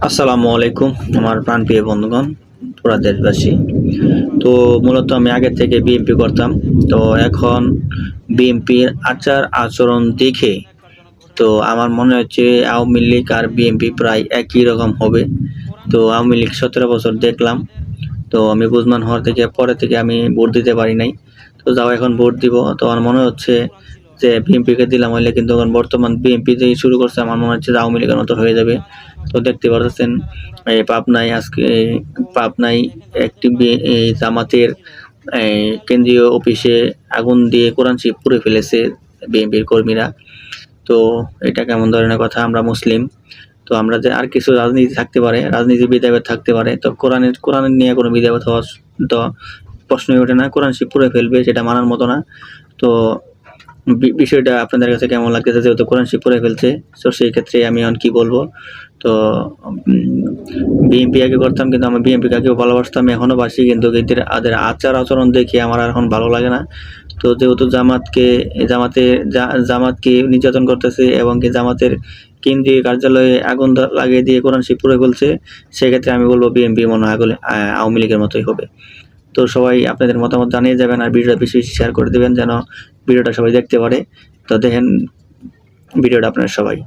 আসসালামু আলাইকুম আমার প্রাণপ্রিয় বন্ধুগণ, পুরা দেশবাসী। তো মূলত আমি আগে থেকে বিএনপি করতাম। তো এখন বিএনপির আচার আচরণ দেখে তো আমার মনে হচ্ছে আওয়ামী লীগ আর বিএনপি প্রায় একই রকম হবে। তো আওয়ামী লীগ 17 বছর দেখলাম। তো আমি বুঝমান হওয়ার থেকে পরে থেকে আমি ভোট দিতে পারি নাই। তো যাও এখন ভোট দিব। তো আমার মনে হচ্ছে যে বিএনপিকে দিলাম হইলে কিন্তু এখন বর্তমান বিএনপি যেই শুরু করছে আমার মনে হচ্ছে যে আওয়ামী লীগের মতো হয়ে যাবে। তো দেখতে পারতেছেন পাবনায় আজকে পাবনায় একটি এই জামাতের কেন্দ্রীয় অফিসে আগুন দিয়ে কোরআন শরীফ পুড়ে ফেলেছে বিএনপির কর্মীরা। তো এটা কেমন ধরনের কথা? আমরা মুসলিম। তো আমরা যে আর কিছু রাজনীতি থাকতে পারে, রাজনীতি ভেদাভেদ থাকতে পারে। তো কোরআনের নিয়ে কোনো ভেদাভেদ হওয়ার তো প্রশ্নই ওঠে না। কোরআন শরীফ পুড়ে ফেলবে সেটা মানার মতো না। তো বিষয়টা আপনাদের কাছে কেমন লাগতেছে? যেহেতু কোরআন শরীফ পুড়ে ফেলছে, তো সেই ক্ষেত্রে আমি এখন কি বলবো? তো বিএনপি আগে করতাম কিন্তু আমি বিএনপিকে আগেও ভালোবাসতাম, এখনো বাসি, কিন্তু এদের আচার আচরণ দেখে আমার আর এখন ভালো লাগে না। তো যেহেতু জামাতকে নির্যাতন করতেছে এবং কি জামাতের কেন্দ্রীয় কার্যালয়ে আগুন লাগিয়ে দিয়ে কোরআন শরীফ পুড়ে ফেলছে, সেক্ষেত্রে আমি বলবো বিএনপি মনে হয় আওয়ামী লীগের মতোই হবে। তো সবাই আপনাদের মতামত জানিয়ে যাবেন আর ভিডিওটা বেশি বেশি শেয়ার করে দেবেন যেন ভিডিওটা সবাই দেখতে পারে। তো দেখেন ভিডিওটা আপনারা সবাই।